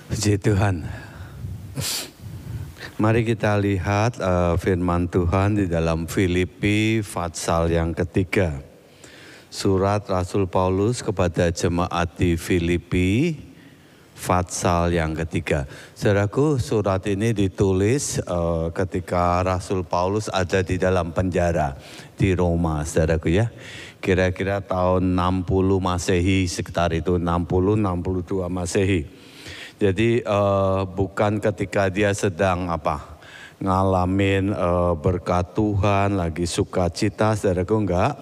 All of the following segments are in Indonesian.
Puji Tuhan. Mari kita lihat firman Tuhan di dalam Filipi pasal yang ketiga. Surat Rasul Paulus kepada jemaat di Filipi pasal yang ketiga. Saudaraku, surat ini ditulis ketika Rasul Paulus ada di dalam penjara di Roma, saudaraku ya. Kira-kira tahun 60 Masehi, sekitar itu 60-62 Masehi. Jadi bukan ketika dia sedang ngalamin berkat Tuhan, lagi sukacita, saudaraku, enggak.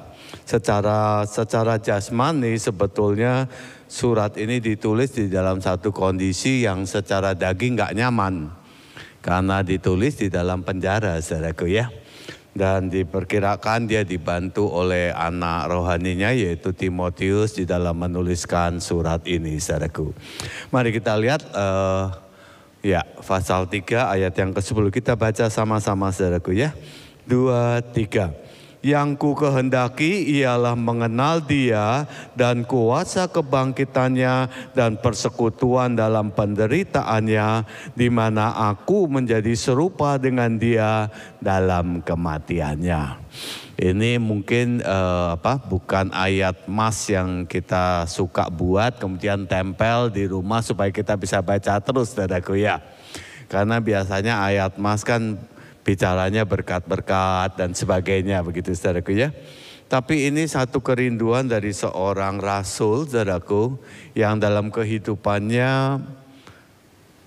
Secara jasmani sebetulnya surat ini ditulis di dalam satu kondisi yang secara daging enggak nyaman. Karena ditulis di dalam penjara, saudaraku ya. Dan diperkirakan dia dibantu oleh anak rohaninya yaitu Timotius di dalam menuliskan surat ini, saudaraku. Mari kita lihat pasal 3 ayat yang ke-10. Kita baca sama-sama, saudaraku ya. 2, 3. Yang ku kehendaki ialah mengenal Dia dan kuasa kebangkitannya dan persekutuan dalam penderitaannya, di mana aku menjadi serupa dengan Dia dalam kematiannya. Ini mungkin bukan ayat mas yang kita suka buat kemudian tempel di rumah supaya kita bisa baca terus, saudaraku ya. Karena biasanya ayat mas kan bicaranya berkat-berkat dan sebagainya, begitu saudaraku ya. Tapi ini satu kerinduan dari seorang rasul, saudaraku, yang dalam kehidupannya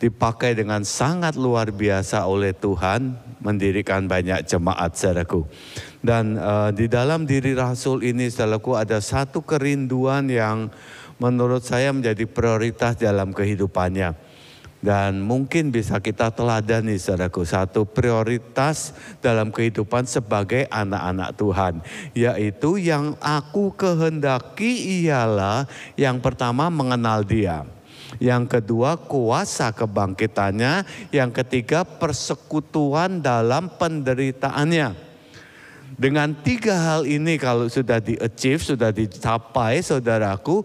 dipakai dengan sangat luar biasa oleh Tuhan, mendirikan banyak jemaat, saudaraku. Dan di dalam diri rasul ini, saudaraku, ada satu kerinduan yang menurut saya menjadi prioritas dalam kehidupannya. Dan mungkin bisa kita teladani, saudaraku, satu prioritas dalam kehidupan sebagai anak-anak Tuhan, yaitu yang aku kehendaki ialah yang pertama mengenal Dia, yang kedua kuasa kebangkitannya, yang ketiga persekutuan dalam penderitaannya. Dengan 3 hal ini kalau sudah di-achieve, sudah dicapai, saudaraku,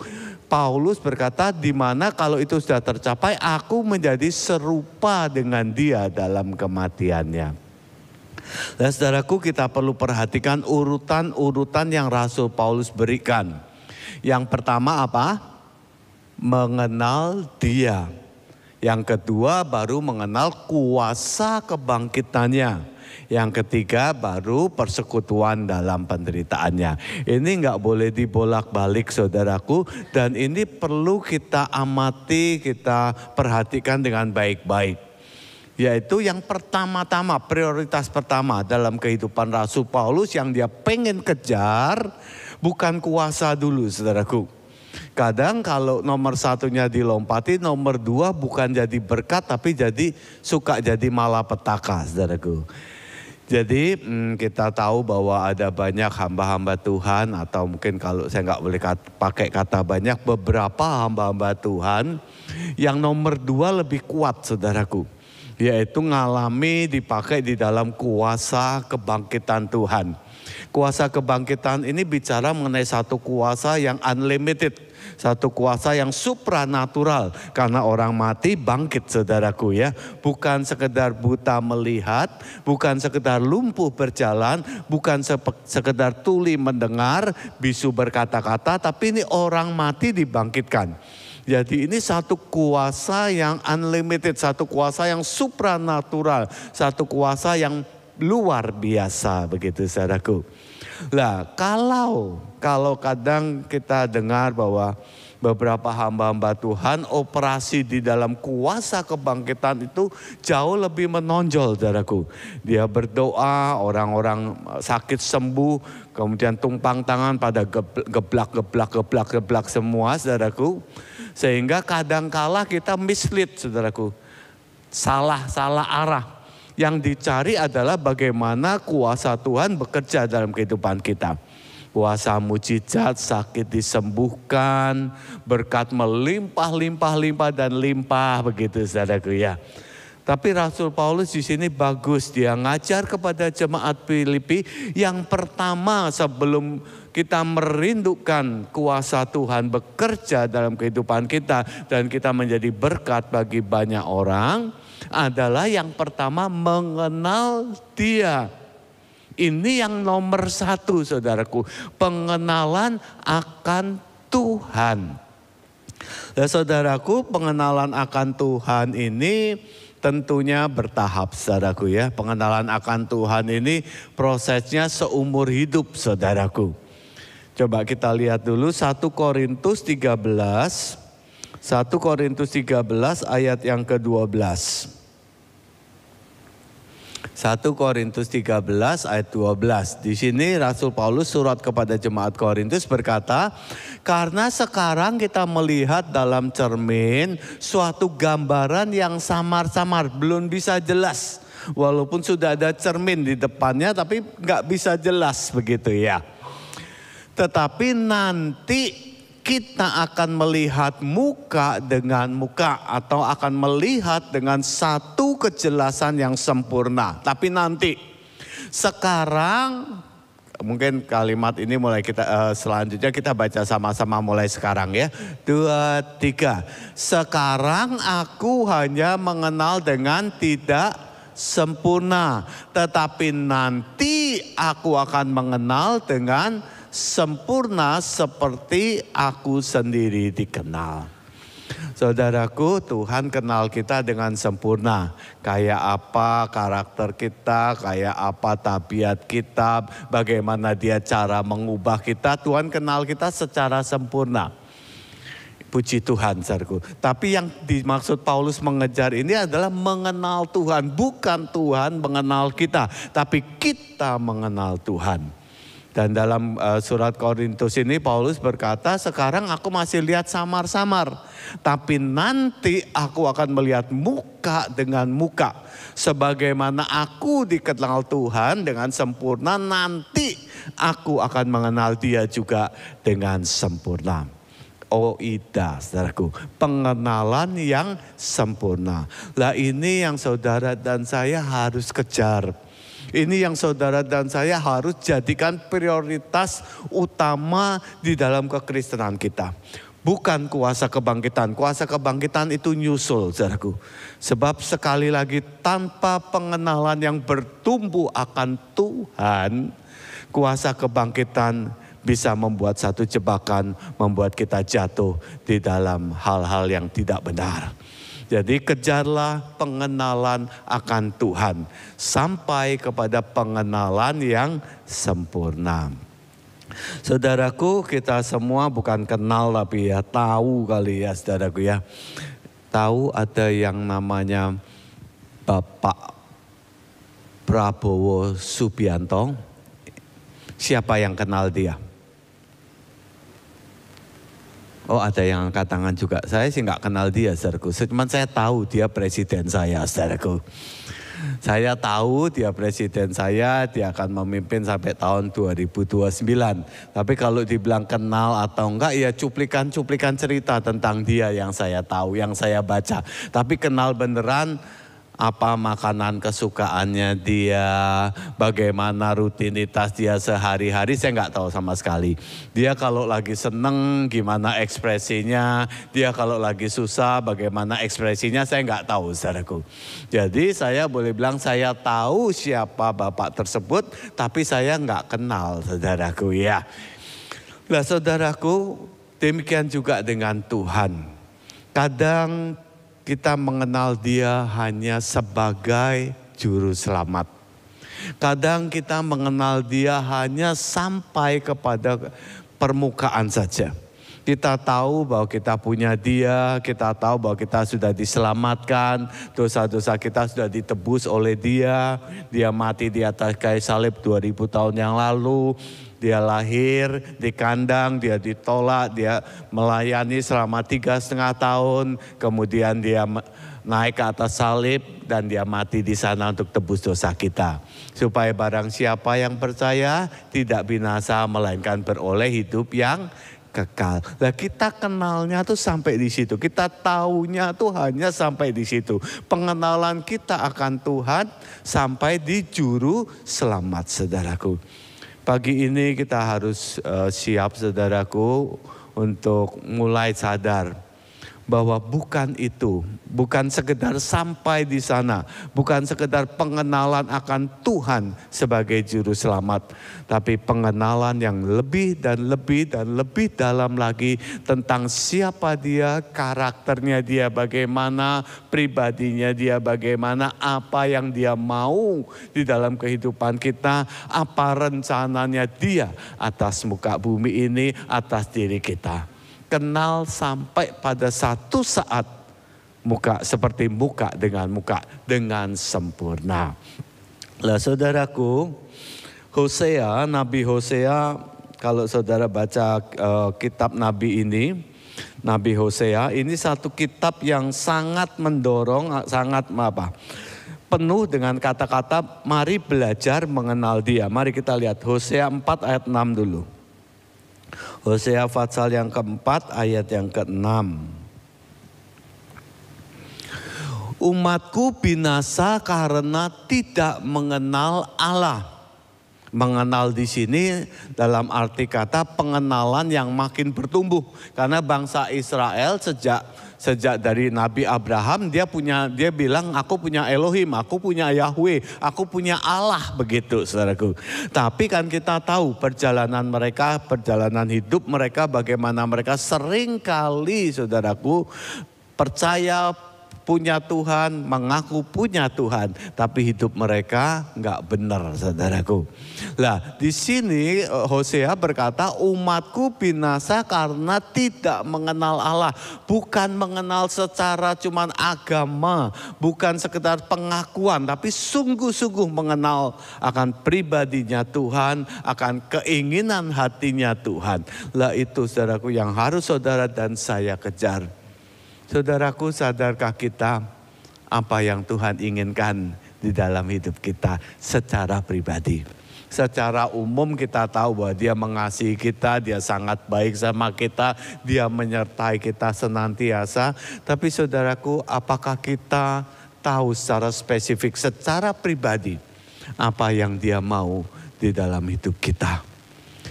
Paulus berkata, di mana kalau itu sudah tercapai, aku menjadi serupa dengan Dia dalam kematiannya. Dan saudaraku, kita perlu perhatikan urutan-urutan yang Rasul Paulus berikan. Yang pertama apa? Mengenal Dia. Yang kedua baru mengenal kuasa kebangkitannya. Yang ketiga baru persekutuan dalam penderitaannya. Ini nggak boleh dibolak-balik, saudaraku. Dan ini perlu kita amati, kita perhatikan dengan baik-baik. Yaitu yang pertama-tama, prioritas pertama dalam kehidupan Rasul Paulus yang dia pengen kejar, bukan kuasa dulu, saudaraku. Kadang kalau nomor satunya dilompati, nomor 2 bukan jadi berkat tapi suka jadi malapetaka, saudaraku. Jadi kita tahu bahwa ada banyak hamba-hamba Tuhan, atau mungkin kalau saya nggak boleh pakai kata banyak, beberapa hamba-hamba Tuhan yang nomor 2 lebih kuat, saudaraku. Yaitu ngalami dipakai di dalam kuasa kebangkitan Tuhan. Kuasa kebangkitan ini bicara mengenai satu kuasa yang unlimited, satu kuasa yang supranatural. Karena orang mati bangkit, saudaraku ya. Bukan sekedar buta melihat, bukan sekedar lumpuh berjalan, bukan sekedar tuli mendengar, bisu berkata-kata, tapi ini orang mati dibangkitkan. Jadi ini satu kuasa yang unlimited, satu kuasa yang supranatural, satu kuasa yang luar biasa, begitu saudaraku. Lah kalau kadang kita dengar bahwa beberapa hamba-hamba Tuhan operasi di dalam kuasa kebangkitan itu jauh lebih menonjol, saudaraku. Dia berdoa, orang-orang sakit sembuh, kemudian tumpang tangan pada geblak semua, saudaraku. Sehingga kadangkala kita mislead, saudaraku. Salah arah. Yang dicari adalah bagaimana kuasa Tuhan bekerja dalam kehidupan kita. Kuasa mujizat, sakit disembuhkan, berkat melimpah dan limpah, begitu saudaraku ya. Tapi Rasul Paulus di sini bagus, dia ngajar kepada jemaat Filipi yang pertama sebelum kita merindukan kuasa Tuhan bekerja dalam kehidupan kita dan kita menjadi berkat bagi banyak orang adalah yang pertama mengenal Dia. Ini yang nomor satu saudaraku, pengenalan akan Tuhan. Nah, saudaraku, pengenalan akan Tuhan ini tentunya bertahap saudaraku ya. Pengenalan akan Tuhan ini prosesnya seumur hidup saudaraku. Coba kita lihat dulu 1 Korintus 13. 1 Korintus 13 ayat yang ke-12. 1 Korintus 13 ayat 12. Di sini Rasul Paulus surat kepada jemaat Korintus berkata, karena sekarang kita melihat dalam cermin suatu gambaran yang samar-samar, belum bisa jelas. Walaupun sudah ada cermin di depannya tapi nggak bisa jelas begitu ya. Tetapi nanti kita akan melihat muka dengan muka atau akan melihat dengan satu kejelasan yang sempurna. Tapi nanti, sekarang mungkin kalimat ini mulai kita selanjutnya kita baca sama-sama mulai sekarang ya. 2, 3. Sekarang aku hanya mengenal dengan tidak sempurna, tetapi nanti aku akan mengenal dengan sempurna seperti aku sendiri dikenal. Saudaraku, Tuhan kenal kita dengan sempurna. Kayak apa karakter kita, kayak apa tabiat kita, bagaimana Dia cara mengubah kita. Tuhan kenal kita secara sempurna. Puji Tuhan, saudaraku. Tapi yang dimaksud Paulus mengejar ini adalah mengenal Tuhan. Bukan Tuhan mengenal kita, tapi kita mengenal Tuhan. Dan dalam surat Korintus ini Paulus berkata, sekarang aku masih lihat samar-samar, tapi nanti aku akan melihat muka dengan muka. Sebagaimana aku dikenal Tuhan dengan sempurna, nanti aku akan mengenal Dia juga dengan sempurna. Oida, saudaraku, pengenalan yang sempurna. Lah ini yang saudara dan saya harus kejar. Ini yang saudara dan saya harus jadikan prioritas utama di dalam kekristenan kita. Bukan kuasa kebangkitan. Kuasa kebangkitan itu nyusul, saudaraku. Sebab sekali lagi tanpa pengenalan yang bertumbuh akan Tuhan, kuasa kebangkitan bisa membuat satu jebakan, membuat kita jatuh di dalam hal-hal yang tidak benar. Jadi kejarlah pengenalan akan Tuhan sampai kepada pengenalan yang sempurna. Saudaraku, kita semua bukan kenal tapi ya tahu kali ya saudaraku ya. Tahu ada yang namanya Bapak Prabowo Subianto. Siapa yang kenal dia? Oh, ada yang angkat tangan juga. Saya sih nggak kenal dia, saudaraku. Cuman saya tahu dia presiden saya, saudaraku. Saya tahu dia presiden saya, dia akan memimpin sampai tahun 2029. Tapi kalau dibilang kenal atau enggak, ya cuplikan-cuplikan cerita tentang dia yang saya tahu, yang saya baca. Tapi kenal beneran, apa makanan kesukaannya dia, bagaimana rutinitas dia sehari-hari, saya nggak tahu sama sekali. Dia kalau lagi seneng gimana ekspresinya, dia kalau lagi susah bagaimana ekspresinya, saya nggak tahu saudaraku. Jadi saya boleh bilang saya tahu siapa bapak tersebut, tapi saya nggak kenal saudaraku ya. Nah saudaraku, demikian juga dengan Tuhan. Kadang kita mengenal Dia hanya sebagai juru selamat. Kadang kita mengenal Dia hanya sampai kepada permukaan saja. Kita tahu bahwa kita punya Dia, kita tahu bahwa kita sudah diselamatkan, dosa-dosa kita sudah ditebus oleh Dia. Dia mati di atas kayu salib 2000 tahun yang lalu. Dia lahir di kandang, dia ditolak, dia melayani selama 3,5 tahun. Kemudian dia naik ke atas salib dan dia mati di sana untuk tebus dosa kita. Supaya barang siapa yang percaya tidak binasa melainkan beroleh hidup yang kekal. Nah kita kenalnya tuh sampai di situ. Kita taunya tuh hanya sampai di situ. Pengenalan kita akan Tuhan sampai di juru selamat saudaraku. Pagi ini kita harus siap saudaraku untuk mulai sadar bahwa bukan itu, bukan sekedar sampai di sana, bukan sekedar pengenalan akan Tuhan sebagai juru selamat, tapi pengenalan yang lebih dan lebih dan lebih dalam lagi tentang siapa dia, karakternya dia bagaimana, pribadinya dia bagaimana, apa yang dia mau di dalam kehidupan kita, apa rencananya dia atas muka bumi ini, atas diri kita. Kenal sampai pada satu saat muka seperti muka dengan sempurna. Lah saudaraku, Hosea, Nabi Hosea, kalau saudara baca kitab Nabi ini, Nabi Hosea ini satu kitab yang sangat mendorong, sangat penuh dengan kata-kata mari belajar mengenal dia. Mari kita lihat Hosea 4 ayat 6 dulu. Hosea pasal yang keempat ayat yang ke-6. Umatku binasa karena tidak mengenal Allah. Mengenal di sini dalam arti kata pengenalan yang makin bertumbuh. Karena bangsa Israel sejak dari Nabi Abraham dia bilang aku punya Elohim, aku punya Yahweh, aku punya Allah, begitu saudaraku. Tapi kan kita tahu perjalanan hidup mereka bagaimana mereka seringkali saudaraku percaya punya Tuhan, mengaku punya Tuhan, tapi hidup mereka nggak benar, saudaraku. Lah, di sini Hosea berkata, umatku binasa karena tidak mengenal Allah, bukan mengenal secara cuman agama, bukan sekedar pengakuan, tapi sungguh-sungguh mengenal akan pribadinya Tuhan, akan keinginan hatinya Tuhan. Lah itu saudaraku yang harus saudara dan saya kejar. Saudaraku, sadarkah kita apa yang Tuhan inginkan di dalam hidup kita secara pribadi? Secara umum kita tahu bahwa dia mengasihi kita, dia sangat baik sama kita, dia menyertai kita senantiasa. Tapi saudaraku, apakah kita tahu secara spesifik, secara pribadi apa yang dia mau di dalam hidup kita?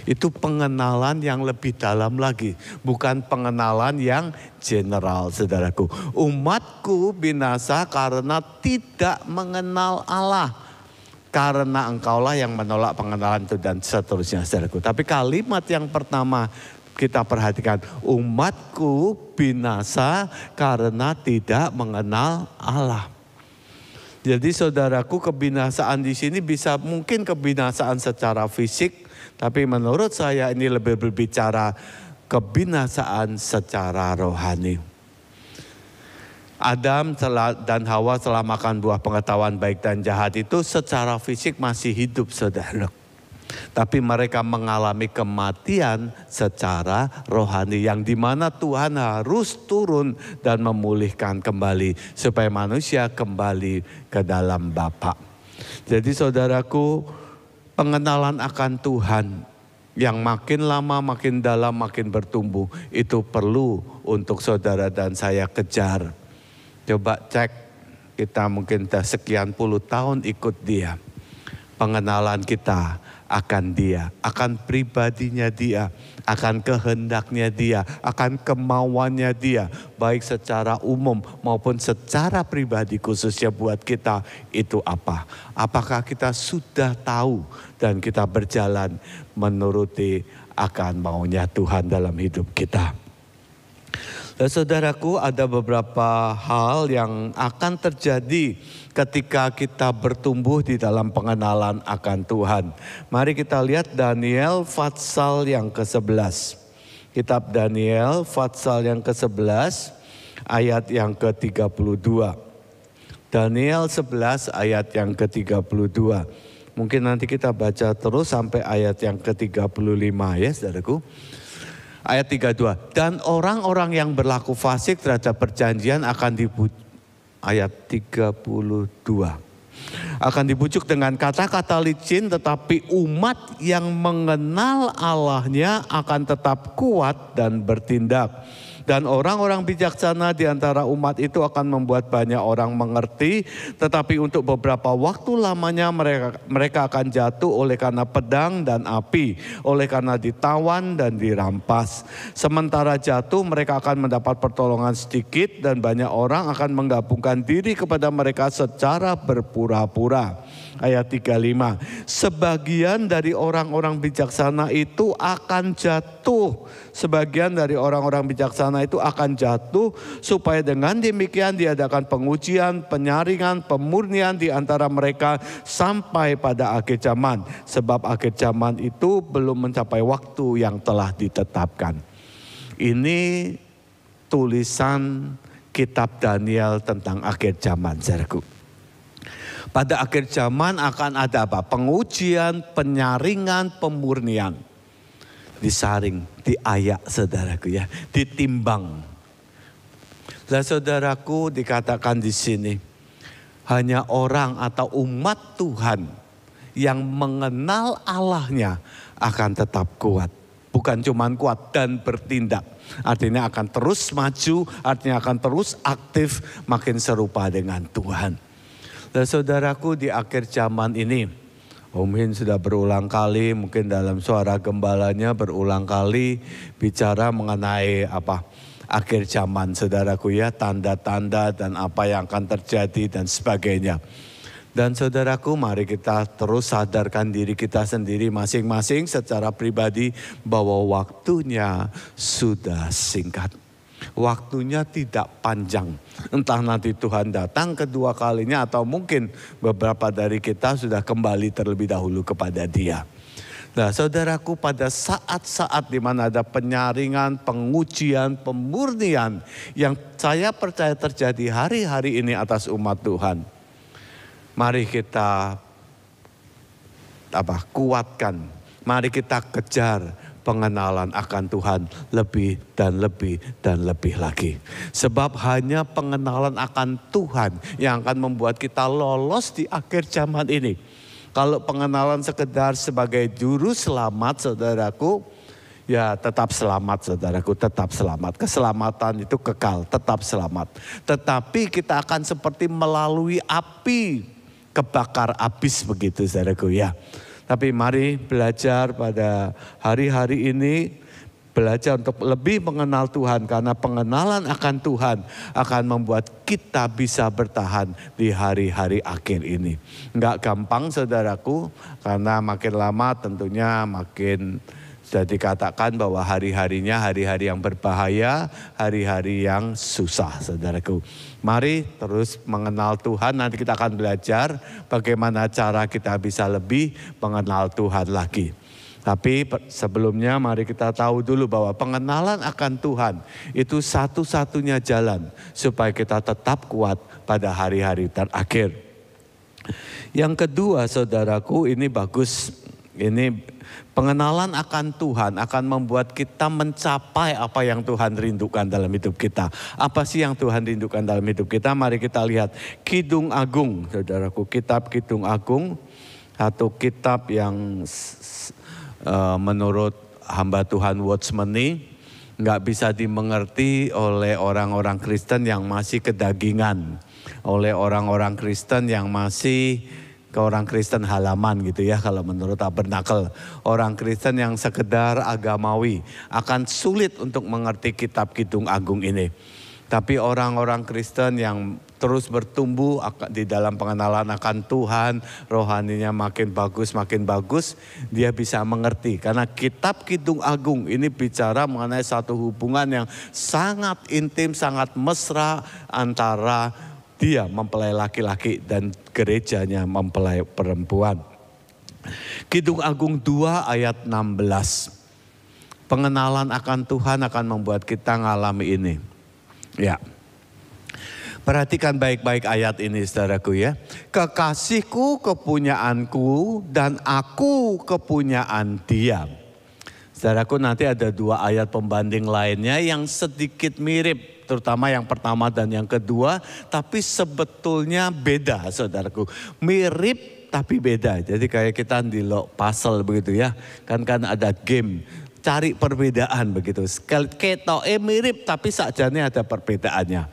Itu pengenalan yang lebih dalam lagi, bukan pengenalan yang general, saudaraku. Umatku binasa karena tidak mengenal Allah, karena engkaulah yang menolak pengenalan itu dan seterusnya, saudaraku. Tapi kalimat yang pertama kita perhatikan, umatku binasa karena tidak mengenal Allah. Jadi saudaraku, kebinasaan di sini bisa mungkin kebinasaan secara fisik, tapi menurut saya ini lebih berbicara kebinasaan secara rohani. Adam dan Hawa setelah makan buah pengetahuan baik dan jahat itu secara fisik masih hidup, saudara. Tapi mereka mengalami kematian secara rohani yang dimana Tuhan harus turun dan memulihkan kembali supaya manusia kembali ke dalam Bapa. Jadi saudaraku, pengenalan akan Tuhan yang makin lama, makin dalam, makin bertumbuh itu perlu untuk saudara dan saya kejar. Coba cek, kita mungkin sudah sekian puluh tahun ikut dia. Pengenalan kita akan dia, akan pribadinya dia, akan kehendaknya dia, akan kemauannya dia, baik secara umum maupun secara pribadi khususnya buat kita itu apa. Apakah kita sudah tahu dan kita berjalan menuruti akan maunya Tuhan dalam hidup kita. Saudaraku, ada beberapa hal yang akan terjadi ketika kita bertumbuh di dalam pengenalan akan Tuhan. Mari kita lihat Daniel pasal yang ke-11. Kitab Daniel pasal yang ke-11 ayat yang ke-32. Daniel 11 ayat yang ke-32. Mungkin nanti kita baca terus sampai ayat yang ke-35 ya saudaraku. Ayat 32, dan orang-orang yang berlaku fasik terhadap perjanjian akan dibujuk, ayat 32, akan dibujuk dengan kata-kata licin, tetapi umat yang mengenal Allahnya akan tetap kuat dan bertindak. Dan orang-orang bijaksana di antara umat itu akan membuat banyak orang mengerti, tetapi untuk beberapa waktu lamanya mereka akan jatuh oleh karena pedang dan api, oleh karena ditawan dan dirampas. Sementara jatuh mereka akan mendapat pertolongan sedikit dan banyak orang akan menggabungkan diri kepada mereka secara berpura-pura. Ayat 35, sebagian dari orang-orang bijaksana itu akan jatuh. Sebagian dari orang-orang bijaksana itu akan jatuh supaya dengan demikian diadakan pengujian, penyaringan, pemurnian di antara mereka sampai pada akhir zaman. Sebab akhir zaman itu belum mencapai waktu yang telah ditetapkan. Ini tulisan kitab Daniel tentang akhir zaman, saudaraku. Pada akhir zaman akan ada apa? Pengujian, penyaringan, pemurnian. Disaring, diayak saudaraku ya, ditimbang. Lah saudaraku dikatakan di sini, hanya orang atau umat Tuhan yang mengenal Allahnya akan tetap kuat. Bukan cuma kuat dan bertindak. Artinya akan terus maju, artinya akan terus aktif, makin serupa dengan Tuhan. Dan saudaraku di akhir zaman ini, Om Hin sudah berulang kali, mungkin dalam suara gembalanya berulang kali bicara mengenai akhir zaman saudaraku ya, tanda-tanda dan apa yang akan terjadi dan sebagainya. Dan saudaraku mari kita terus sadarkan diri kita sendiri masing-masing secara pribadi bahwa waktunya sudah singkat. Waktunya tidak panjang. Entah nanti Tuhan datang kedua kalinya atau mungkin beberapa dari kita sudah kembali terlebih dahulu kepada Dia. Nah saudaraku, pada saat-saat di mana ada penyaringan, pengujian, pemurnian yang saya percaya terjadi hari-hari ini atas umat Tuhan. Mari kita kuatkan, mari kita kejar pengenalan akan Tuhan lebih dan lebih dan lebih lagi. Sebab hanya pengenalan akan Tuhan yang akan membuat kita lolos di akhir zaman ini. Kalau pengenalan sekedar sebagai juru selamat saudaraku, ya tetap selamat saudaraku, tetap selamat. Keselamatan itu kekal, tetap selamat. Tetapi kita akan seperti melalui api kebakar habis begitu saudaraku ya. Tapi mari belajar pada hari-hari ini, belajar untuk lebih mengenal Tuhan. Karena pengenalan akan Tuhan akan membuat kita bisa bertahan di hari-hari akhir ini. Enggak gampang saudaraku, karena makin lama tentunya makin sudah dikatakan bahwa hari-harinya hari-hari yang berbahaya, hari-hari yang susah saudaraku. Mari terus mengenal Tuhan, nanti kita akan belajar bagaimana cara kita bisa lebih mengenal Tuhan lagi. Tapi sebelumnya mari kita tahu dulu bahwa pengenalan akan Tuhan itu satu-satunya jalan supaya kita tetap kuat pada hari-hari terakhir. Yang kedua saudaraku, ini bagus, ini pengenalan akan Tuhan akan membuat kita mencapai apa yang Tuhan rindukan dalam hidup kita. Apa sih yang Tuhan rindukan dalam hidup kita? Mari kita lihat Kidung Agung, saudaraku. Kitab Kidung Agung, satu kitab yang menurut hamba Tuhan Watchman ini nggak bisa dimengerti oleh orang-orang Kristen yang masih kedagingan, oleh orang-orang Kristen yang masih ke orang Kristen halaman gitu ya, kalau menurut Tabernakel. Orang Kristen yang sekedar agamawi akan sulit untuk mengerti kitab Kidung Agung ini. Tapi orang-orang Kristen yang terus bertumbuh di dalam pengenalan akan Tuhan, rohaninya makin bagus, dia bisa mengerti. Karena kitab Kidung Agung ini bicara mengenai satu hubungan yang sangat intim, sangat mesra antara dia mempelai laki-laki dan gerejanya mempelai perempuan. Kidung Agung 2 ayat 16. Pengenalan akan Tuhan akan membuat kita ngalami ini. Ya. Perhatikan baik-baik ayat ini saudaraku ya. Kekasihku kepunyaanku dan aku kepunyaan dia. Saudaraku, nanti ada 2 ayat pembanding lainnya yang sedikit mirip. Terutama yang pertama dan yang kedua, tapi sebetulnya beda saudaraku. Mirip tapi beda. Jadi kayak kita ndelok puzzle begitu ya. Kan ada game cari perbedaan begitu. Ketoke mirip tapi sakjane ada perbedaannya.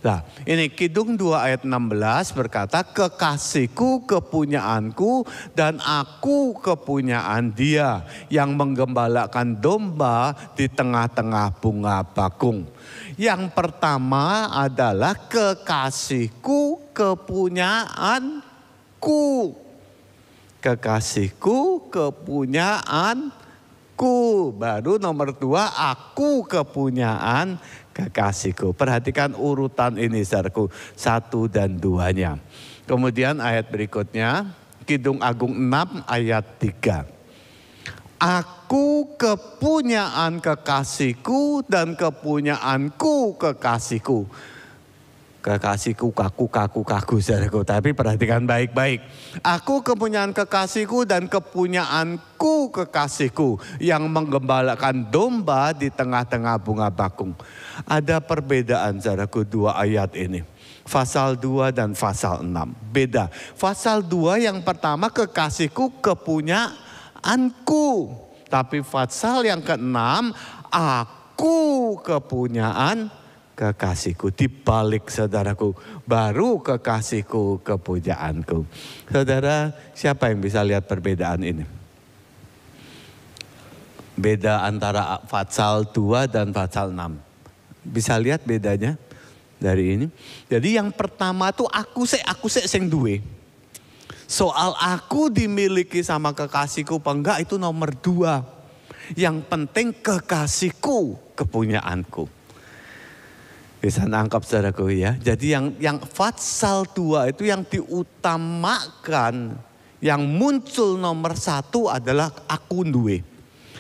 Nah, ini Kidung 2 ayat 16 berkata, kekasihku kepunyaanku dan aku kepunyaan dia yang menggembalakan domba di tengah-tengah bunga bakung. Yang pertama adalah kekasihku kepunyaanku. Kekasihku kepunyaanku. Baru nomor 2, aku kepunyaan kekasihku. Perhatikan urutan ini saudaraku, 1 dan 2-nya. Kemudian ayat berikutnya, Kidung Agung 6 ayat 3. Aku kepunyaan kekasihku dan kepunyaanku kekasihku. Kekasihku, kaku saudaraku. Tapi perhatikan baik-baik. Aku kepunyaan kekasihku dan kepunyaanku kekasihku yang menggembalakan domba di tengah-tengah bunga bakung. Ada perbedaan saudaraku 2 ayat ini. Pasal 2 dan pasal 6. Beda. Pasal 2 yang pertama kekasihku kepunyaanku. Tapi pasal yang ke-6 aku kepunyaan kekasihku. Dibalik saudaraku, baru kekasihku kepunyaanku. Saudara, siapa yang bisa lihat perbedaan ini? Beda antara pasal 2 dan pasal 6. Bisa lihat bedanya dari ini? Jadi yang pertama tuh aku sek sing duwe. Soal aku dimiliki sama kekasihku apa enggak itu nomor 2. Yang penting kekasihku kepunyaanku. Bisa nangkap saudaraku ya. Jadi yang pasal 2 itu yang diutamakan, yang muncul nomor 1 adalah aku duwe.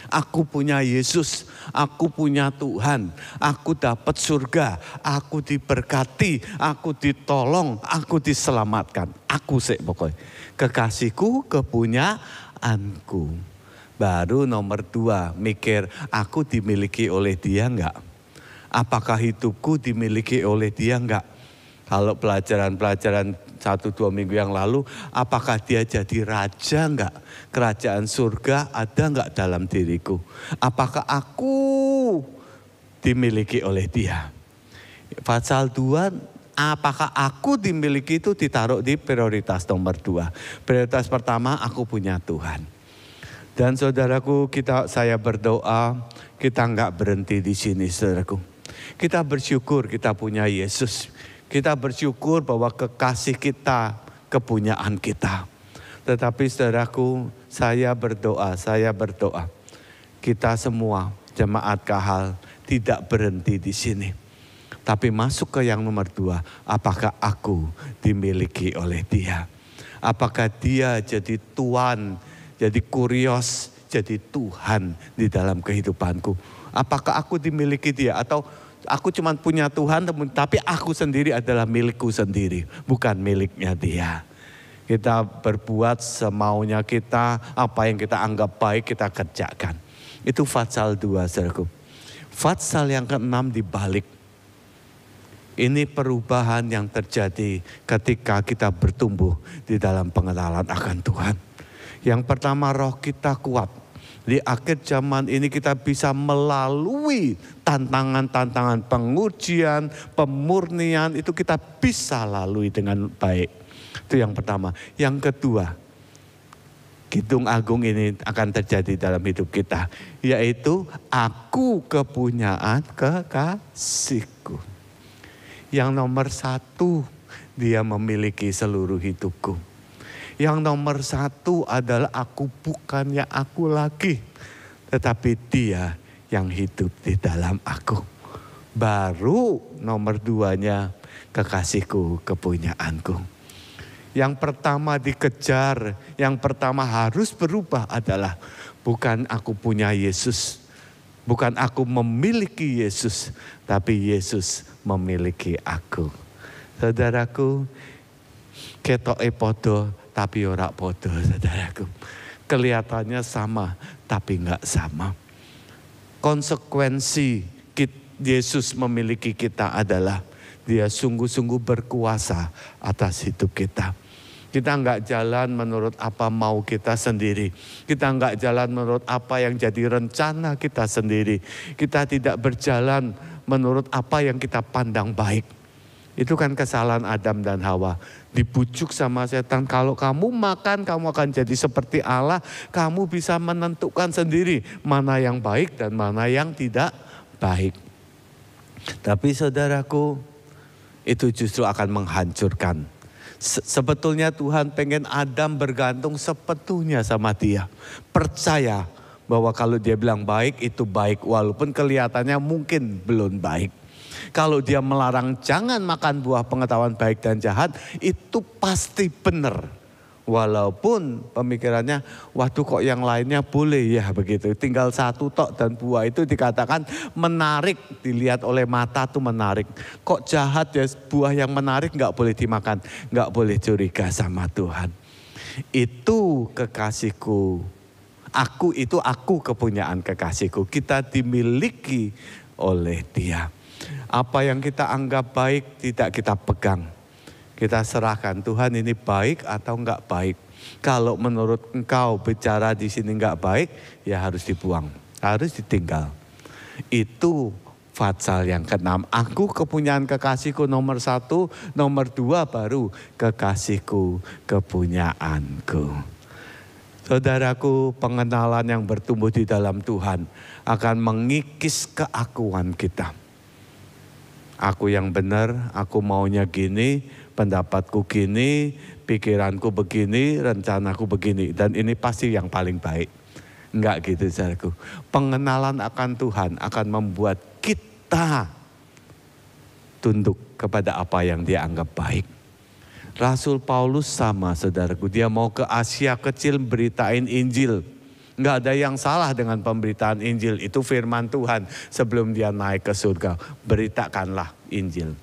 Aku punya Yesus, aku punya Tuhan, aku dapat surga, aku diberkati, aku ditolong, aku diselamatkan. Aku sih pokoknya. Kekasihku kepunyaanku. Baru nomor 2 mikir aku dimiliki oleh dia enggak? Apakah hidupku dimiliki oleh dia enggak? Kalau pelajaran-pelajaran 1-2 minggu yang lalu, apakah dia jadi raja enggak? Kerajaan surga ada enggak dalam diriku? Apakah aku dimiliki oleh dia? Pasal 2, apakah aku dimiliki itu ditaruh di prioritas nomor 2. Prioritas pertama, aku punya Tuhan. Dan saudaraku, saya berdoa, kita enggak berhenti di sini saudaraku. Kita bersyukur kita punya Yesus. Kita bersyukur bahwa kekasih kita, kepunyaan kita. Tetapi saudaraku, saya berdoa. Kita semua jemaat Kahal tidak berhenti di sini. Tapi masuk ke yang nomor 2. Apakah aku dimiliki oleh dia? Apakah dia jadi Tuhan, jadi kurios, jadi Tuhan di dalam kehidupanku? Apakah aku dimiliki dia? Atau aku cuma punya Tuhan, tapi aku sendiri adalah milikku sendiri, bukan miliknya dia. Kita berbuat semaunya kita, apa yang kita anggap baik kita kerjakan. Itu pasal 2 saudaraku. Pasal yang ke-6 dibalik. Ini perubahan yang terjadi ketika kita bertumbuh di dalam pengenalan akan Tuhan. Yang pertama, roh kita kuat. Di akhir zaman ini kita bisa melalui tantangan-tantangan pengujian, pemurnian, itu kita bisa lalui dengan baik. Itu yang pertama. Yang kedua, Kidung Agung ini akan terjadi dalam hidup kita. Yaitu aku kepunyaan kekasihku. Yang nomor 1, dia memiliki seluruh hidupku. Yang nomor 1 adalah aku bukannya aku lagi. Tetapi dia yang hidup di dalam aku. Baru nomor 2-nya kekasihku, kepunyaanku. Yang pertama dikejar, yang pertama harus berubah adalah bukan aku punya Yesus. Bukan aku memiliki Yesus, tapi Yesus memiliki aku. Saudaraku, ketoke podo tapi ora podo, saudaraku. Kelihatannya sama, tapi enggak sama. Konsekuensi Yesus memiliki kita adalah dia sungguh-sungguh berkuasa atas hidup kita. Kita enggak jalan menurut apa mau kita sendiri. Kita enggak jalan menurut apa yang jadi rencana kita sendiri. Kita tidak berjalan menurut apa yang kita pandang baik. Itu kan kesalahan Adam dan Hawa. Dibujuk sama setan, kalau kamu makan kamu akan jadi seperti Allah. Kamu bisa menentukan sendiri mana yang baik dan mana yang tidak baik. Tapi saudaraku, itu justru akan menghancurkan. Sebetulnya Tuhan pengen Adam bergantung sepenuhnya sama dia. Percaya bahwa kalau dia bilang baik itu baik, walaupun kelihatannya mungkin belum baik. Kalau dia melarang jangan makan buah pengetahuan baik dan jahat, itu pasti benar. Walaupun pemikirannya, waduh kok yang lainnya boleh ya begitu. Tinggal satu tok dan buah itu dikatakan menarik, dilihat oleh mata tuh menarik. Kok jahat ya, buah yang menarik nggak boleh dimakan, nggak boleh curiga sama Tuhan. Itu kekasihku, aku kepunyaan kekasihku. Kita dimiliki oleh Dia. Apa yang kita anggap baik tidak kita pegang. Kita serahkan, Tuhan ini baik atau enggak baik. Kalau menurut engkau bicara di sini enggak baik, ya harus dibuang, harus ditinggal. Itu Fatsal yang ke-6. Aku kepunyaan kekasihku nomor 1, nomor 2 baru kekasihku kepunyaanku. Saudaraku, pengenalan yang bertumbuh di dalam Tuhan akan mengikis keakuan kita. Aku yang benar, aku maunya gini, pendapatku gini, pikiranku begini, rencanaku begini. Dan ini pasti yang paling baik. Enggak gitu saudaraku. Pengenalan akan Tuhan akan membuat kita tunduk kepada apa yang dia anggap baik. Rasul Paulus sama saudaraku, dia mau ke Asia kecil beritain Injil. Enggak ada yang salah dengan pemberitaan Injil. Itu firman Tuhan sebelum dia naik ke surga. Beritakanlah Injil.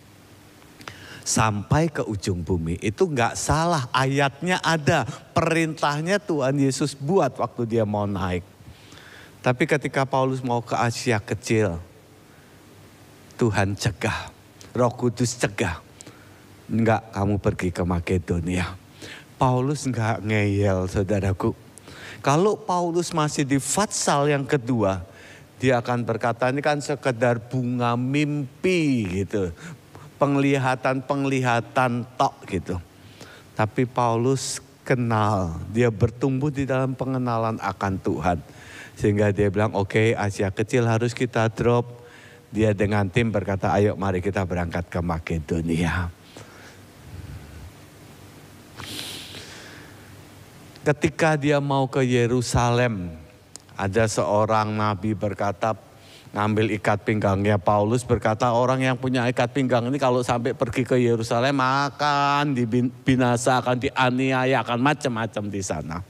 Sampai ke ujung bumi. Itu enggak salah. Ayatnya ada. Perintahnya Tuhan Yesus buat waktu dia mau naik. Tapi ketika Paulus mau ke Asia kecil, Tuhan cegah. Roh Kudus cegah. Enggak, kamu pergi ke Makedonia. Paulus enggak ngeyel saudaraku. Kalau Paulus masih di Fatsal yang kedua, dia akan berkata ini kan sekedar bunga mimpi gitu. Penglihatan tok gitu. Tapi Paulus kenal, dia bertumbuh di dalam pengenalan akan Tuhan. Sehingga dia bilang oke, Asia kecil harus kita drop. Dia dengan tim berkata ayo mari kita berangkat ke Makedonia. Ketika dia mau ke Yerusalem, ada seorang nabi berkata, ngambil ikat pinggangnya Paulus, berkata orang yang punya ikat pinggang ini kalau sampai pergi ke Yerusalem akan dibinasakan, dianiaya, akan macam-macam di sana.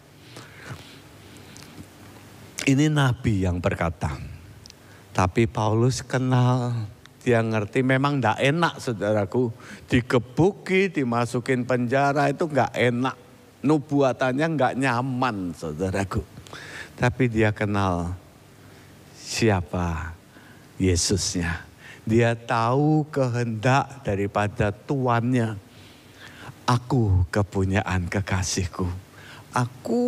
Ini nabi yang berkata. Tapi Paulus kenal, dia ngerti memang tidak enak saudaraku. Digebuki, dimasukin penjara itu nggak enak. Nubuatannya nggak nyaman saudaraku. Tapi dia kenal siapa Yesusnya. Dia tahu kehendak daripada tuannya. Aku kepunyaan kekasihku. Aku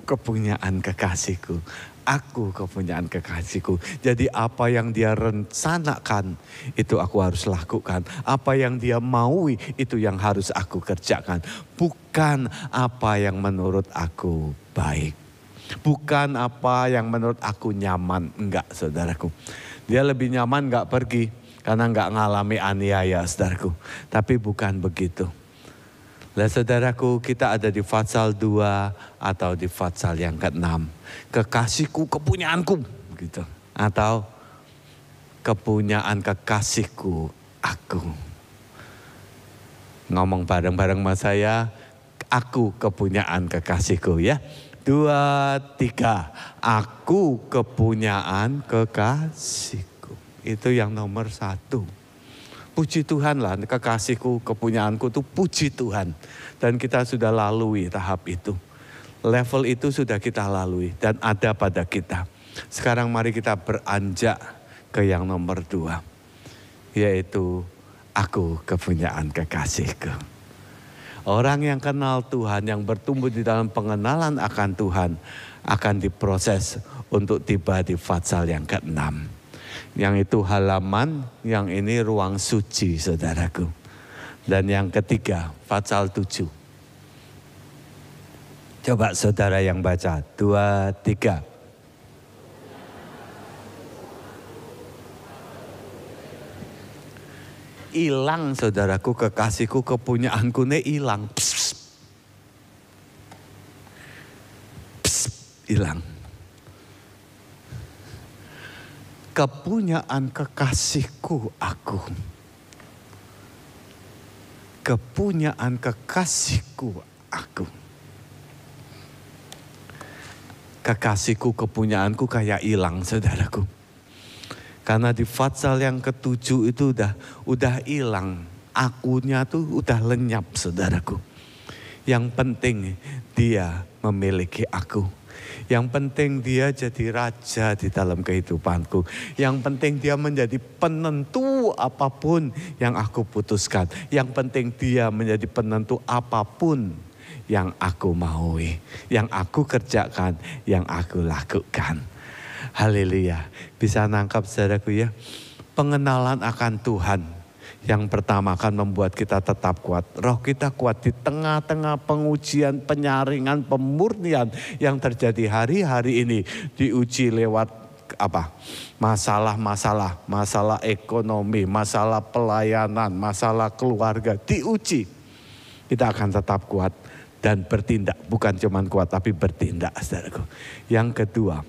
kepunyaan kekasihku. Aku kepunyaan kekasihku. Jadi apa yang dia rencanakan itu aku harus lakukan. Apa yang dia maui itu yang harus aku kerjakan. Bukan apa yang menurut aku baik. Bukan apa yang menurut aku nyaman. Enggak saudaraku. Dia lebih nyaman enggak pergi. Karena enggak ngalami aniaya saudaraku. Tapi bukan begitu. Lah saudaraku, kita ada di Fatsal 2 atau di Fatsal yang ke-6. Kekasihku, kepunyaanku gitu. Atau kepunyaan kekasihku, aku. Ngomong bareng-bareng sama saya, aku kepunyaan kekasihku ya. 2, 3, aku kepunyaan kekasihku. Itu yang nomor 1. Puji Tuhan lah, kekasihku, kepunyaanku itu puji Tuhan. Dan kita sudah lalui tahap itu. Level itu sudah kita lalui dan ada pada kita. Sekarang mari kita beranjak ke yang nomor 2. Yaitu aku kepunyaan kekasihku. Orang yang kenal Tuhan, yang bertumbuh di dalam pengenalan akan Tuhan, akan diproses untuk tiba di Fatsal yang ke-6. Yang itu halaman, yang ini ruang suci, saudaraku. Dan yang ketiga, Fatsal 7. Coba saudara yang baca, 2, 3. Hilang saudaraku, kekasihku, kepunyaanku ini hilang. Hilang. Kepunyaan kekasihku aku. Kepunyaan kekasihku aku. Kekasihku, kepunyaanku kayak hilang saudaraku. Karena di Fatsal yang ke-7 itu udah hilang. Akunya tuh udah lenyap saudaraku. Yang penting dia memiliki aku. Yang penting dia jadi raja di dalam kehidupanku. Yang penting dia menjadi penentu apapun yang aku putuskan. Yang penting dia menjadi penentu apapun yang aku maui. Yang aku kerjakan, yang aku lakukan. Haleluya. Bisa nangkap saudaraku ya. Pengenalan akan Tuhan yang pertama akan membuat kita tetap kuat. Roh kita kuat di tengah-tengah pengujian, penyaringan, pemurnian yang terjadi hari-hari ini. Diuji lewat apa? Masalah ekonomi, masalah pelayanan, masalah keluarga. Diuji. Kita akan tetap kuat dan bertindak. Bukan cuma kuat tapi bertindak saudaraku. Yang kedua,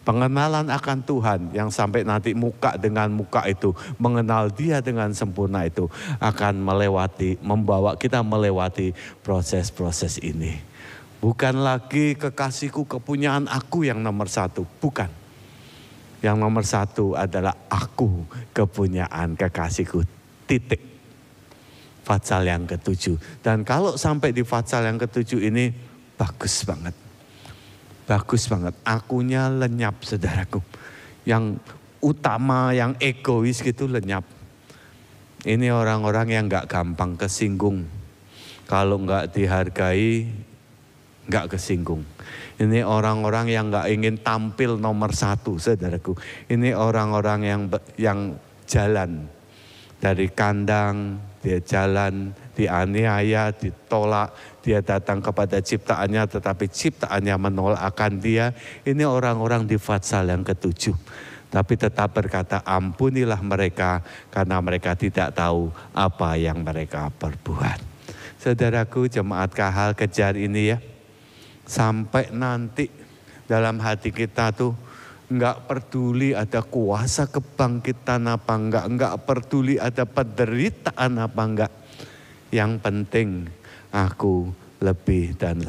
pengenalan akan Tuhan yang sampai nanti muka dengan muka itu, mengenal dia dengan sempurna itu akan membawa kita melewati proses-proses ini. Bukan lagi kekasihku, kepunyaan aku yang nomor satu, bukan. Yang nomor satu adalah aku, kepunyaan kekasihku, titik. Fatsal yang ke-7. Dan kalau sampai di Fatsal yang ke-7 ini bagus banget. Bagus banget, akunya lenyap saudaraku. Yang utama, yang egois gitu lenyap. Ini orang-orang yang gak gampang kesinggung. Kalau gak dihargai, gak kesinggung. Ini orang-orang yang gak ingin tampil nomor satu saudaraku. Ini orang-orang yang jalan dari kandang, dia jalan, dianiaya, ditolak. Dia datang kepada ciptaannya tetapi ciptaannya menolak akan dia. Ini orang-orang di Fatsal yang ke-7. Tapi tetap berkata ampunilah mereka karena mereka tidak tahu apa yang mereka perbuat. Saudaraku jemaat Kahal kejar ini ya. Sampai nanti dalam hati kita tuh enggak peduli ada kuasa kebangkitan apa enggak peduli ada penderitaan apa enggak. Yang penting aku lebih dan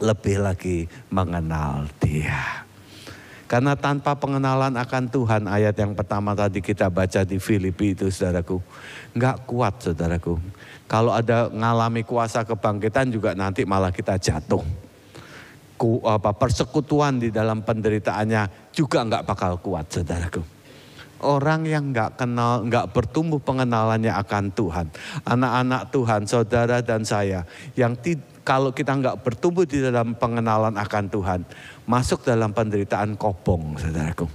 lebih lagi mengenal dia. Karena tanpa pengenalan akan Tuhan, ayat yang pertama tadi kita baca di Filipi itu saudaraku, enggak kuat saudaraku. Kalau ada ngalami kuasa kebangkitan juga nanti malah kita jatuh. Persekutuan di dalam penderitaannya juga enggak bakal kuat saudaraku. Orang yang enggak kenal, enggak bertumbuh pengenalannya akan Tuhan. Anak-anak Tuhan, saudara dan saya. Yang kalau kita enggak bertumbuh di dalam pengenalan akan Tuhan. Masuk dalam penderitaan kobong saudaraku.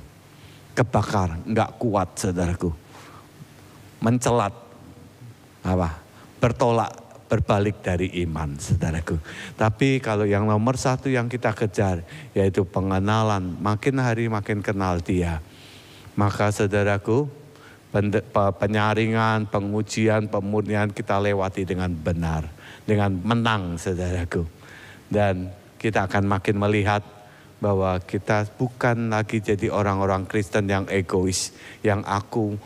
Kebakar, enggak kuat saudaraku. Mencelat, bertolak, berbalik dari iman saudaraku. Tapi kalau yang nomor satu yang kita kejar. Yaitu pengenalan, makin hari makin kenal dia. Maka saudaraku, penyaringan, pengujian, pemurnian kita lewati dengan benar. Dengan menang saudaraku. Dan kita akan makin melihat bahwa kita bukan lagi jadi orang-orang Kristen yang egois. Yang aku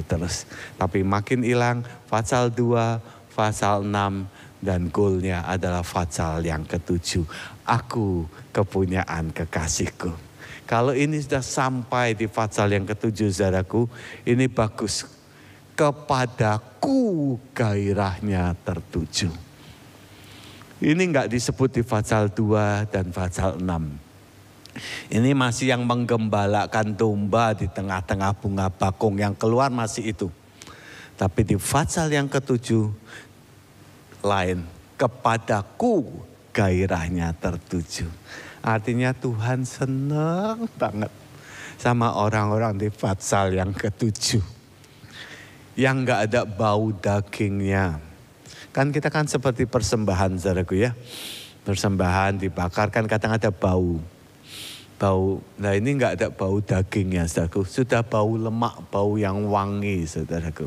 terus. Tapi makin hilang, Fatsal 2, Fatsal 6. Dan goalnya adalah Fatsal yang ke-7. Aku kepunyaan kekasihku. Kalau ini sudah sampai di Fatsal yang ke-7 saudaraku, ini bagus. Kepadaku gairahnya tertuju. Ini enggak disebut di Fatsal 2 dan Fatsal 6. Ini masih yang menggembalakan domba di tengah-tengah bunga bakung, yang keluar masih itu. Tapi di pasal yang ketujuh lain, kepadaku gairahnya tertuju. Artinya Tuhan senang banget sama orang-orang di pasal yang ketujuh. Yang gak ada bau dagingnya. Kan kita kan seperti persembahan saudaraku ya. Persembahan dibakar kan kadang ada bau. Nah ini gak ada bau dagingnya saudaraku. Sudah bau lemak, bau yang wangi saudaraku.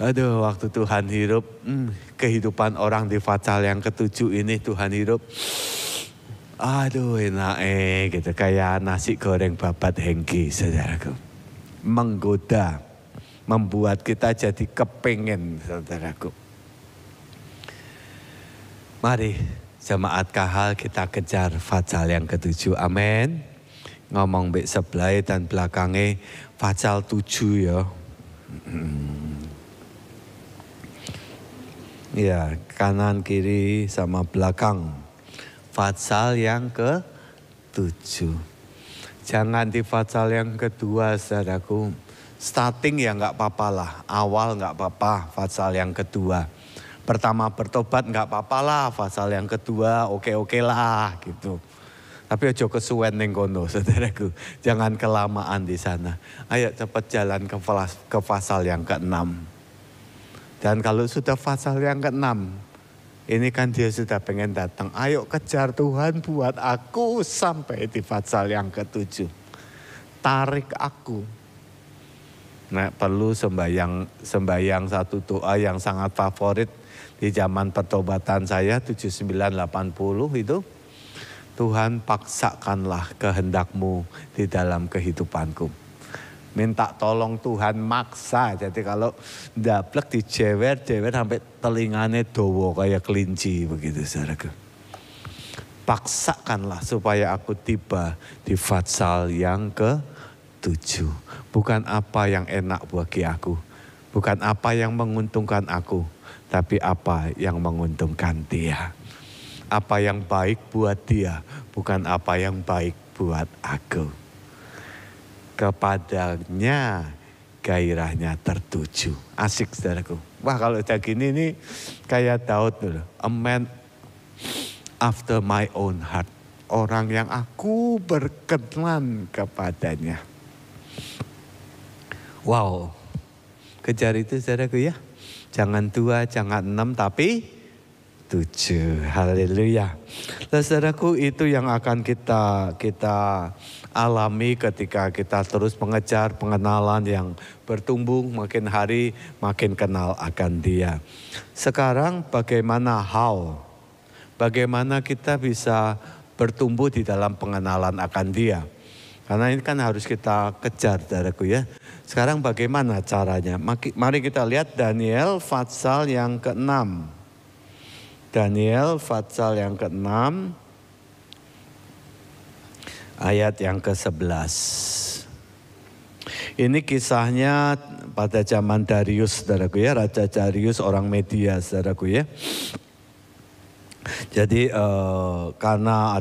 Aduh, waktu Tuhan hirup, kehidupan orang di pasal yang ketujuh ini Tuhan hirup. Aduh enak gitu, kayak nasi goreng babat hengki saudaraku. Menggoda, membuat kita jadi kepengen saudaraku. Mari jemaat Kahal kita kejar pasal yang ketujuh, amin. Ngomong bek sebelah dan belakangnya pasal 7 ya. Ya, kanan kiri sama belakang. Pasal yang ke-7. Jangan di pasal yang kedua, saudaraku. Starting ya nggak apa-apa lah, awal nggak apa-apa. Pasal yang kedua. Pertama bertobat nggak apa-apa lah, pasal yang kedua oke-oke lah gitu. Tapi ojo kesuwen ning kono, saudaraku. Jangan kelamaan di sana. Ayo cepat jalan ke pasal yang ke-6. Dan kalau sudah pasal yang ke-6, ini kan dia sudah pengen datang. Ayo kejar Tuhan buat aku sampai di pasal yang ke-7. Tarik aku. Nah, perlu sembahyang satu doa yang sangat favorit di zaman pertobatan saya 7980 itu. Tuhan paksakanlah kehendakmu di dalam kehidupanku. Minta tolong Tuhan maksa. Jadi kalau ndablek dijewer sampai telingane dowo kayak kelinci begitu saudaraku. Paksakanlah supaya aku tiba di pasal yang ke-7. Bukan apa yang enak bagi aku. Bukan apa yang menguntungkan aku. Tapi apa yang menguntungkan dia. Apa yang baik buat dia. Bukan apa yang baik buat aku. Kepadanya gairahnya tertuju. Asik saudaraku. Wah kalau udah gini nih kayak Daud dulu. A man after my own heart. Orang yang aku berkenan kepadanya. Wow. Kejar itu saudaraku ya. Jangan 2, jangan 6 tapi 7. Haleluya. Saudaraku itu yang akan kita alami ketika kita terus mengejar pengenalan yang bertumbuh makin hari makin kenal akan dia. Sekarang bagaimana bagaimana kita bisa bertumbuh di dalam pengenalan akan dia. Karena ini kan harus kita kejar saudaraku ya. Sekarang bagaimana caranya? Mari kita lihat Daniel pasal yang ke-6. Daniel pasal yang ke-6 ayat yang ke-11. Ini kisahnya pada zaman Darius saudaraku ya, Raja Darius orang Media saudaraku ya. Jadi karena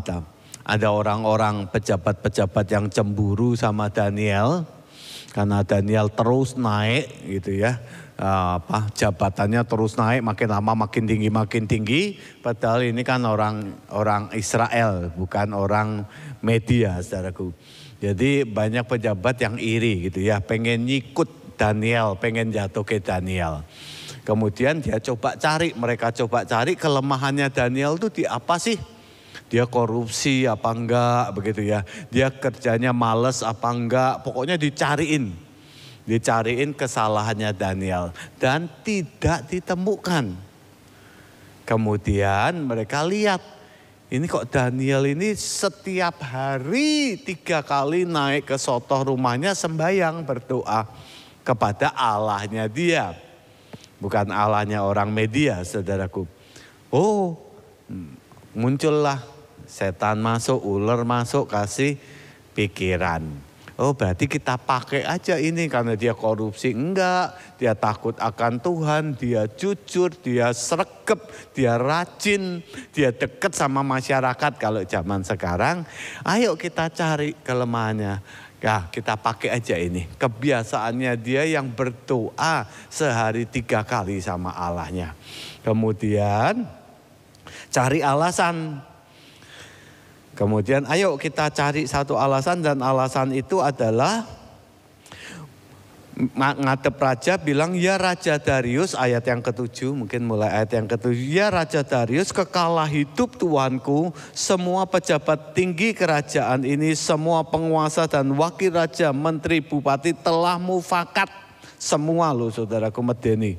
ada orang-orang pejabat-pejabat yang cemburu sama Daniel. Karena Daniel terus naik gitu ya. Jabatannya terus naik makin lama makin tinggi. Padahal ini kan orang Israel bukan orang Media saudaraku. Jadi banyak pejabat yang iri gitu ya. Pengen nyikut Daniel, pengen jatuh ke Daniel. Kemudian mereka coba cari kelemahannya Daniel itu di apa sih? Dia korupsi apa enggak begitu ya. Dia kerjanya males apa enggak. Pokoknya dicariin kesalahannya Daniel. Dan tidak ditemukan. Kemudian mereka lihat. Ini kok Daniel ini setiap hari 3 kali naik ke sotoh rumahnya sembahyang berdoa kepada Allahnya dia. Bukan Allahnya orang Media saudaraku. Oh muncullah. Setan masuk, ular masuk, kasih pikiran. Oh berarti kita pakai aja ini karena dia korupsi. Enggak, dia takut akan Tuhan, dia jujur, dia sregep, dia rajin, dia dekat sama masyarakat. Kalau zaman sekarang, ayo kita cari kelemahannya. Ya, kita pakai aja ini. Kebiasaannya dia yang berdoa sehari 3 kali sama Allahnya. Kemudian cari alasan. Kemudian ayo kita cari satu alasan, dan alasan itu adalah ngadep raja, bilang, ya Raja Darius, ayat yang ke-7, mungkin mulai ayat yang ke-7. Ya Raja Darius, kekalah hidup Tuanku, semua pejabat tinggi kerajaan ini, semua penguasa dan wakil raja, menteri, bupati telah mufakat. Semua loh saudaraku medeni.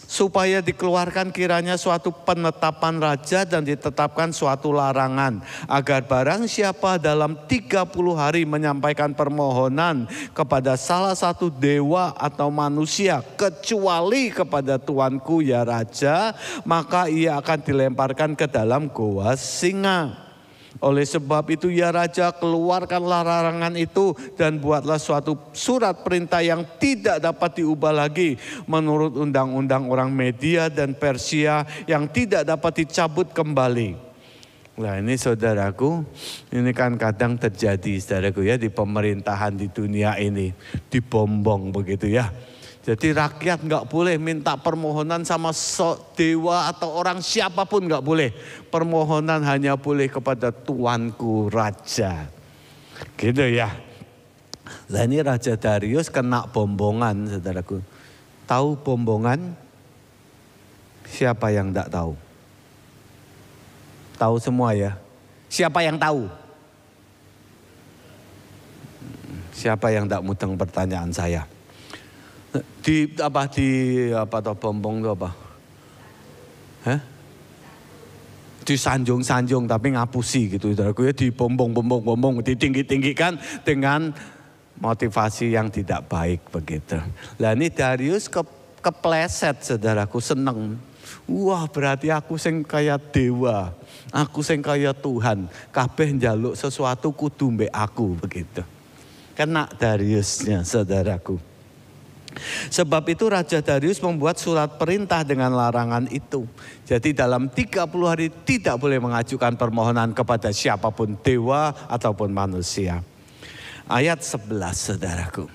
Supaya dikeluarkan kiranya suatu penetapan raja dan ditetapkan suatu larangan, agar barang siapa dalam 30 hari menyampaikan permohonan kepada salah satu dewa atau manusia, kecuali kepada tuanku ya raja, maka ia akan dilemparkan ke dalam goa singa. Oleh sebab itu ya raja, keluarkanlah larangan itu dan buatlah suatu surat perintah yang tidak dapat diubah lagi menurut undang-undang orang Media dan Persia, yang tidak dapat dicabut kembali. Nah ini saudaraku, ini kan kadang terjadi saudaraku ya, di pemerintahan di dunia ini, dibombong begitu ya. Jadi rakyat nggak boleh minta permohonan sama dewa atau orang siapapun, nggak boleh. Permohonan hanya boleh kepada tuanku raja. Gitu ya. Nah ini Raja Darius kena bombongan saudaraku. Tahu bombongan? Siapa yang nggak tahu? Tahu semua ya? Siapa yang tahu? Siapa yang nggak mudeng pertanyaan saya? Di apa toh bombong itu apa? Hah? Disanjung-sanjung tapi ngapusi gitu saudaraku ya, dibombong, ditinggi-tinggikan dengan motivasi yang tidak baik begitu. Lah ini Darius kepleset saudaraku, seneng. Wah berarti aku sing kaya dewa, aku sing kaya Tuhan, kabeh njaluk sesuatu kudu mbek aku begitu. Kena Dariusnya saudaraku. Sebab itu Raja Darius membuat surat perintah dengan larangan itu. Jadi dalam 30 hari tidak boleh mengajukan permohonan kepada siapapun, dewa ataupun manusia. Ayat 11 saudaraku.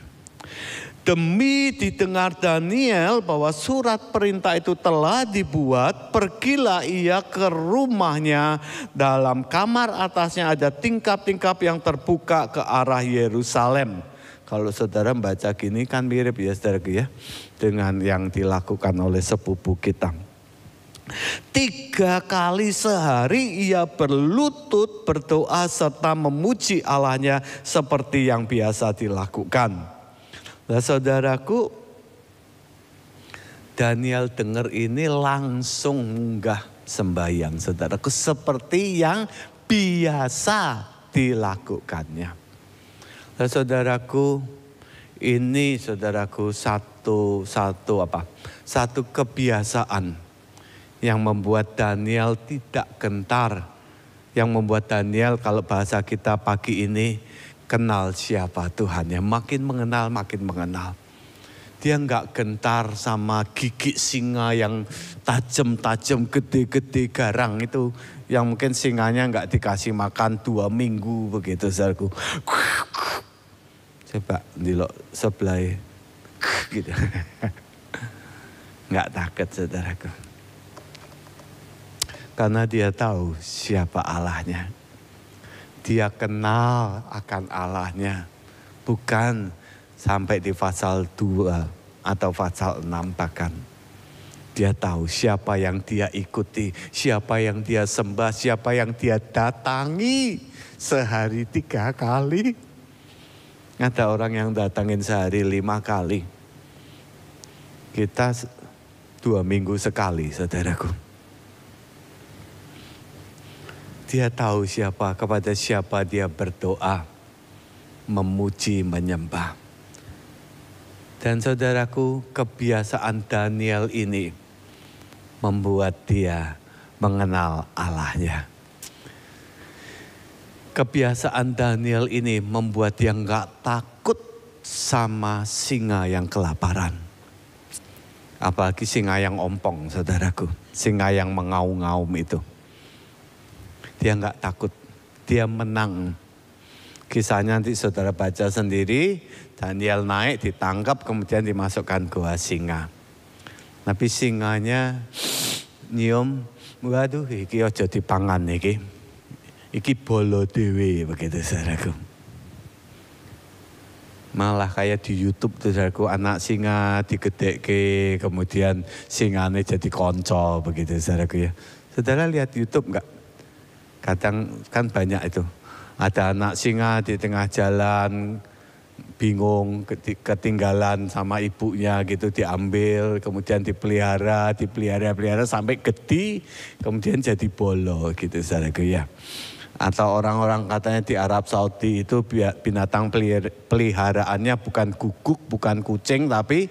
Demi didengar Daniel bahwa surat perintah itu telah dibuat, pergilah ia ke rumahnya. Dalam kamar atasnya ada tingkap-tingkap yang terbuka ke arah Yerusalem. Kalau saudara baca gini kan mirip ya saudara ya, dengan yang dilakukan oleh sepupu kita. 3 kali sehari ia berlutut berdoa serta memuji Allahnya seperti yang biasa dilakukan. Nah saudaraku, Daniel dengar ini langsung munggah sembahyang saudaraku seperti yang biasa dilakukannya. Nah, saudaraku, ini saudaraku satu kebiasaan yang membuat Daniel tidak gentar, yang membuat Daniel kalau bahasa kita pagi ini kenal siapa Tuhannya, makin mengenal. Dia enggak gentar sama gigi singa yang tajam-tajam, gede-gede garang itu, yang mungkin singanya enggak dikasih makan 2 minggu begitu saudaraku. Coba dilok sebelah gitu. Enggak takut saudaraku. Karena dia tahu siapa Allahnya. Dia kenal akan Allahnya. Bukan sampai di pasal 2 atau pasal 6 bahkan. Dia tahu siapa yang dia ikuti, siapa yang dia sembah, siapa yang dia datangi sehari 3 kali. Ada orang yang datangin sehari 5 kali. Kita 2 minggu sekali saudaraku. Dia tahu siapa, kepada siapa dia berdoa, memuji, menyembah. Dan saudaraku, kebiasaan Daniel ini membuat dia mengenal Allahnya. Kebiasaan Daniel ini membuat dia enggak takut sama singa yang kelaparan. Apalagi singa yang ompong saudaraku, singa yang mengaum-ngaum itu. Dia enggak takut, dia menang. Kisahnya nanti saudara baca sendiri. Daniel naik, ditangkap, kemudian dimasukkan gua singa. Tapi singanya nyium, waduh iki aja dipangan iki. Iki bolo dewe begitu saudaraku. Malah kayak di YouTube tuh saudaraku, anak singa digedekke, kemudian singane jadi konco begitu saudaraku ya. Saudara lihat YouTube enggak? Kadang kan banyak itu. Ada anak singa di tengah jalan, bingung, ketinggalan sama ibunya gitu, diambil, kemudian dipelihara sampai gede, kemudian jadi bolo gitu saudaraku ya. Atau orang-orang katanya di Arab Saudi itu binatang peliharaannya bukan guguk, bukan kucing, tapi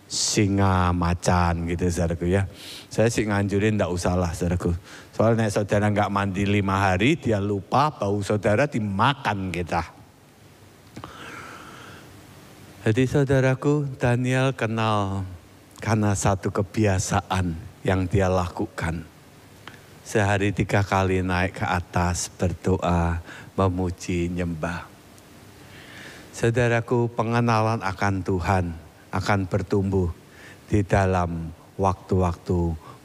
singa macan gitu saudaraku ya. Saya sih nganjurin enggak usah lah saudaraku. Soalnya saudara enggak mandi 5 hari, dia lupa bau saudara dimakan kita. Jadi saudaraku, Daniel kenal karena satu kebiasaan yang dia lakukan. Sehari 3 kali naik ke atas, berdoa, memuji, nyembah. Saudaraku, pengenalan akan Tuhan akan bertumbuh di dalam waktu-waktu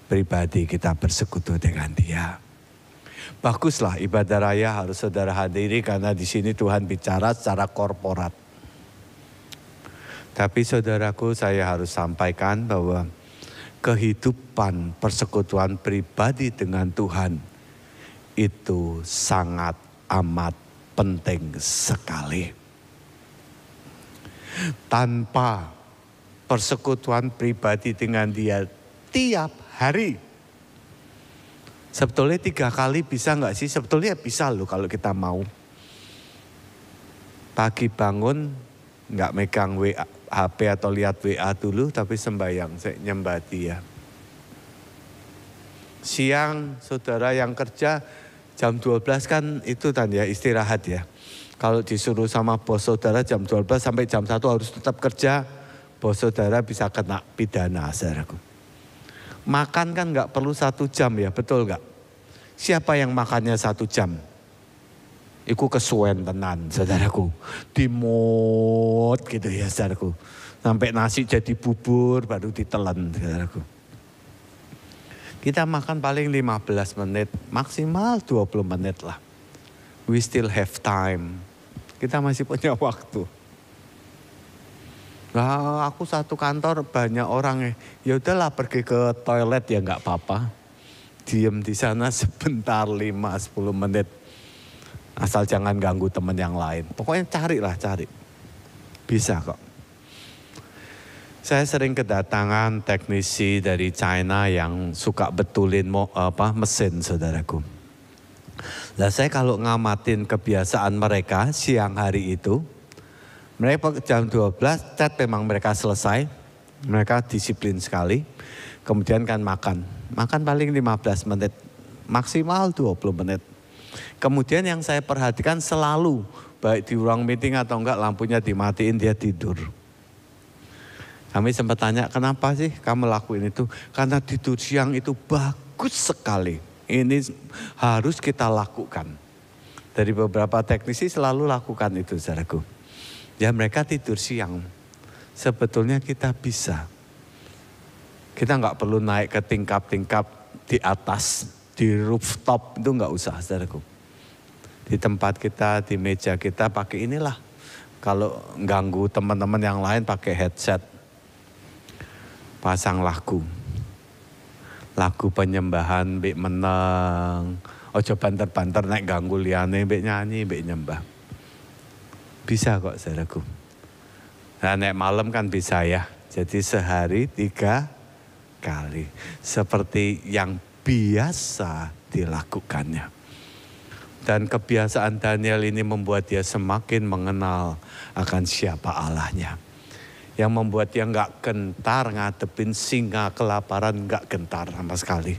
pribadi kita bersekutu dengan Dia. Baguslah ibadah raya harus saudara hadiri karena di sini Tuhan bicara secara korporat. Tapi saudaraku, saya harus sampaikan bahwa kehidupan persekutuan pribadi dengan Tuhan itu sangat amat penting sekali. Tanpa persekutuan pribadi dengan Dia tiap hari. Sebetulnya 3 kali bisa enggak sih? Sebetulnya bisa loh kalau kita mau. Pagi bangun enggak megang HP atau lihat WA dulu, tapi sembahyang, saya nyembah Dia. Siang saudara yang kerja jam 12 kan itu tanda istirahat ya. Kalau disuruh sama bos saudara jam 12 sampai jam 1 harus tetap kerja, bos saudara bisa kena pidana saudaraku. Makan kan enggak perlu 1 jam ya, betul enggak? Siapa yang makannya 1 jam? Iku kesuwen tenan saudaraku. Dimut gitu ya saudaraku. Sampai nasi jadi bubur baru ditelan saudaraku. Kita makan paling 15 menit, maksimal 20 menit lah. We still have time. Kita masih punya waktu. Nah, aku satu kantor banyak orang ya udahlah pergi ke toilet ya enggak apa-apa. Diam di sana sebentar 5-10 menit. Asal jangan ganggu teman yang lain. Pokoknya cari. Bisa kok. Saya sering kedatangan teknisi dari China yang suka betulin mesin saudaraku. Nah, saya kalau ngamatin kebiasaan mereka siang hari itu, mereka jam 12 cat memang mereka selesai. Mereka disiplin sekali. Kemudian kan makan paling 15 menit, maksimal 20 menit. Kemudian yang saya perhatikan selalu, baik di ruang meeting atau enggak lampunya dimatiin, dia tidur. Kami sempat tanya, kenapa sih kamu lakuin itu? Karena tidur siang itu bagus sekali. Ini harus kita lakukan. Dari beberapa teknisi selalu lakukan itu saudaraku. Ya mereka tidur siang. Sebetulnya kita bisa. Kita enggak perlu naik ke tingkap-tingkap di atas, di rooftop itu enggak usah saudaraku. Di tempat kita, di meja kita pakai inilah. Kalau ganggu teman-teman yang lain pakai headset. Pasang lagu penyembahan, mbek meneng, ojo banter-banter naik ganggu liane, mbek nyanyi, mbek nyembah. Bisa kok saudaraku. Nah naik malam kan bisa ya, jadi sehari 3 kali. Seperti yang biasa dilakukannya. Dan kebiasaan Daniel ini membuat dia semakin mengenal akan siapa Allahnya. Yang membuat dia enggak gentar ngadepin singa kelaparan, enggak gentar sama sekali.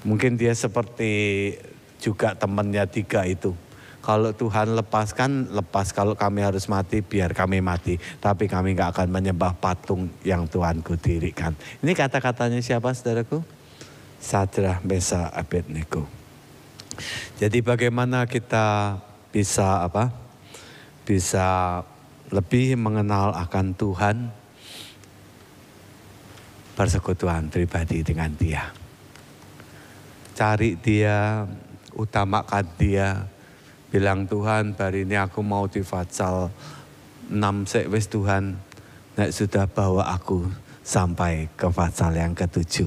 Mungkin dia seperti juga temannya 3 itu. Kalau Tuhan lepaskan, lepas. Kalau kami harus mati, biar kami mati. Tapi kami enggak akan menyembah patung yang Tuhanku dirikan. Ini kata-katanya siapa saudaraku? Sadrah, Mesakh, Abednego. Jadi bagaimana kita bisa bisa lebih mengenal akan Tuhan, persekutuan pribadi dengan Dia. Cari Dia, utamakan Dia. Bilang, Tuhan, hari ini aku mau di Fatsal 6 wis Tuhan. Nek sudah bawa aku sampai ke Fatsal yang ke-7.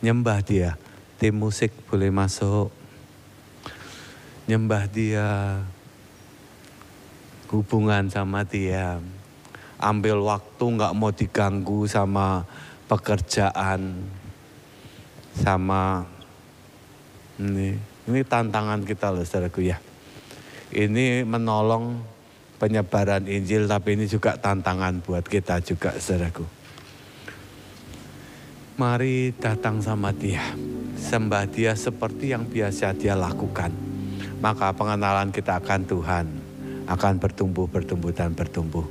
Nyembah Dia. Tim musik boleh masuk. Nyembah Dia. Hubungan sama Dia. Ambil waktu gak mau diganggu sama pekerjaan. Sama ini tantangan kita loh saudaraku ya. Ini menolong penyebaran Injil, tapi ini juga tantangan buat kita juga saudaraku. Mari datang sama Dia, sembah Dia seperti yang biasa Dia lakukan. Maka pengenalan kita akan Tuhan akan bertumbuh dan bertumbuh.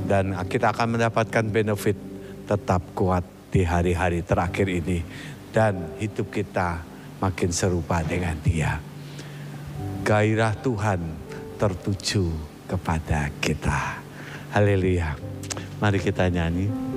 Dan kita akan mendapatkan benefit tetap kuat di hari-hari terakhir ini. Dan hidup kita makin serupa dengan Dia. Gairah Tuhan tertuju kepada kita. Haleluya. Mari kita nyanyi.